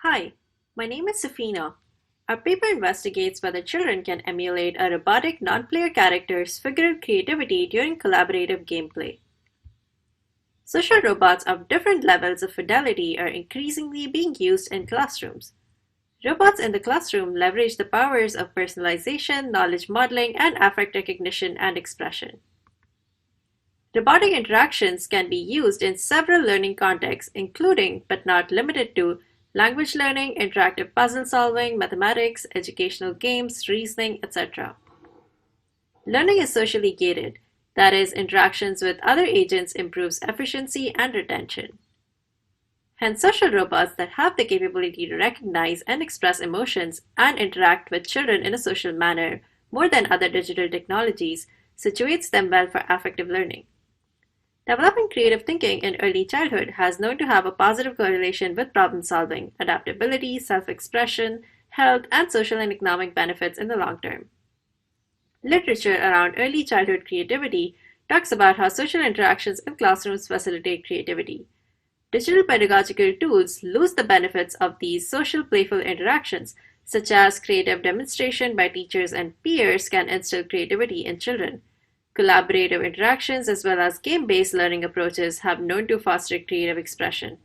Hi, my name is Safinah. Our paper investigates whether children can emulate a robotic non-player character's figural creativity during collaborative gameplay. Social robots of different levels of fidelity are increasingly being used in classrooms. Robots in the classroom leverage the powers of personalization, knowledge modeling, and affect recognition and expression. Robotic interactions can be used in several learning contexts, including, but not limited to, language learning, interactive puzzle solving, mathematics, educational games, reasoning, etc. Learning is socially gated, that is, interactions with other agents improves efficiency and retention. Hence, social robots that have the capability to recognize and express emotions and interact with children in a social manner more than other digital technologies situates them well for affective learning. Developing creative thinking in early childhood has known to have a positive correlation with problem solving, adaptability, self-expression, health, and social and economic benefits in the long term. Literature around early childhood creativity talks about how social interactions in classrooms facilitate creativity. Digital pedagogical tools lose the benefits of these social playful interactions, such as creative demonstration by teachers and peers can instill creativity in children. Collaborative interactions as well as game-based learning approaches have known to foster creative expression.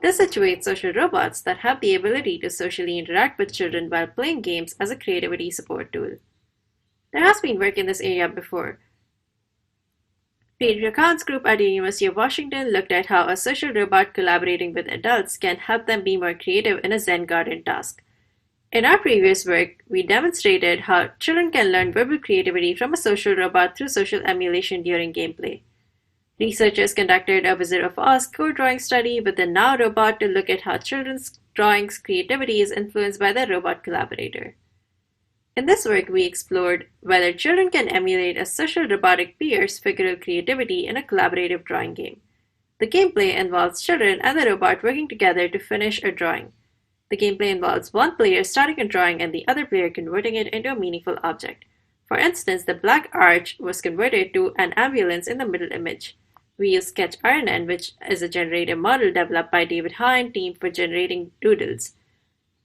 This situates social robots that have the ability to socially interact with children while playing games as a creativity support tool. There has been work in this area before. Peter Khan's group at the University of Washington looked at how a social robot collaborating with adults can help them be more creative in a Zen garden task. In our previous work, we demonstrated how children can learn verbal creativity from a social robot through social emulation during gameplay. Researchers conducted a Wizard of Oz code drawing study with the Now robot to look at how children's drawings creativity is influenced by the robot collaborator. In this work, we explored whether children can emulate a social robotic peer's figural creativity in a collaborative drawing game. The gameplay involves children and the robot working together to finish a drawing. The gameplay involves one player starting a drawing and the other player converting it into a meaningful object. For instance, the black arch was converted to an ambulance in the middle image. We use SketchRNN, which is a generative model developed by David Hine team for generating doodles.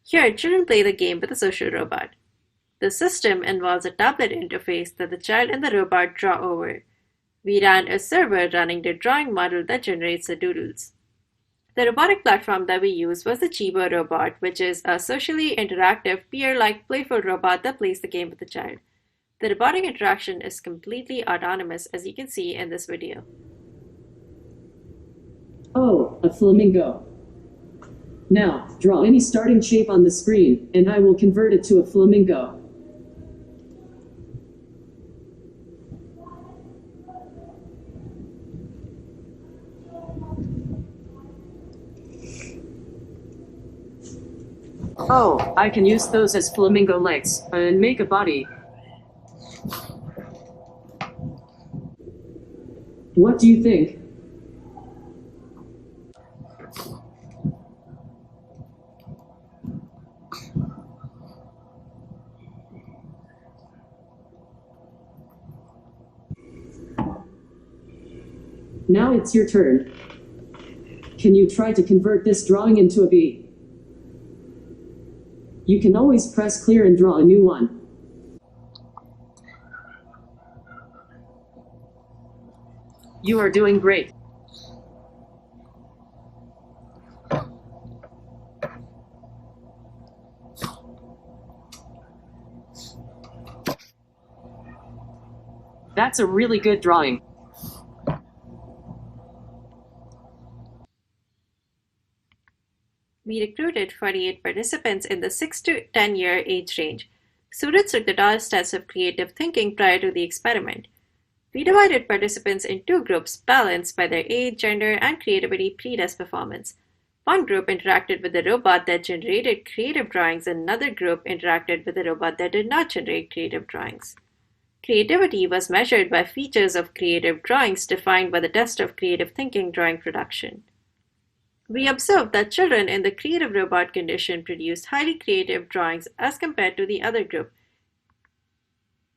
Here, children play the game with a social robot. The system involves a tablet interface that the child and the robot draw over. We ran a server running the drawing model that generates the doodles. The robotic platform that we used was the Chibo robot, which is a socially interactive, peer-like playful robot that plays the game with the child. The robotic interaction is completely autonomous, as you can see in this video. Oh, a flamingo. Now, draw any starting shape on the screen, and I will convert it to a flamingo. Oh, I can use those as flamingo legs, and make a body. What do you think? Now it's your turn. Can you try to convert this drawing into a bee? You can always press clear and draw a new one. You are doing great. That's a really good drawing. We recruited 48 participants in the 6 to 10-year age range. Students took the DALS test of creative thinking prior to the experiment. We divided participants in two groups balanced by their age, gender, and creativity pre-test performance. One group interacted with the robot that generated creative drawings, and another group interacted with the robot that did not generate creative drawings. Creativity was measured by features of creative drawings defined by the test of creative thinking drawing production. We observed that children in the creative robot condition produced highly creative drawings as compared to the other group.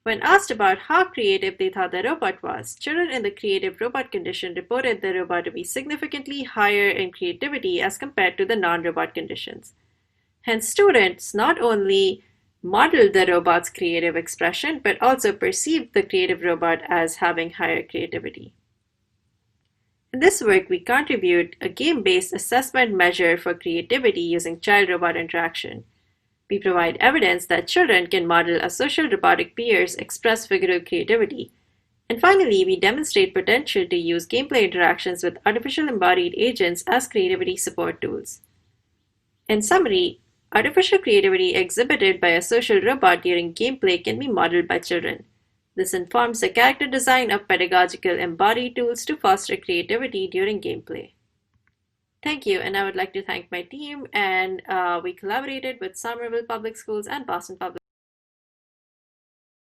When asked about how creative they thought the robot was, children in the creative robot condition reported the robot to be significantly higher in creativity as compared to the non-robot conditions. Hence, students not only model the robot's creative expression, but also perceive the creative robot as having higher creativity. In this work, we contribute a game-based assessment measure for creativity using child-robot interaction. We provide evidence that children can model a social robotic peers express figural creativity. And finally, we demonstrate potential to use gameplay interactions with artificial embodied agents as creativity support tools. In summary, artificial creativity exhibited by a social robot during gameplay can be modeled by children. This informs the character design of pedagogical embodied tools to foster creativity during gameplay. Thank you, and I would like to thank my team, and we collaborated with Somerville Public Schools and Boston Public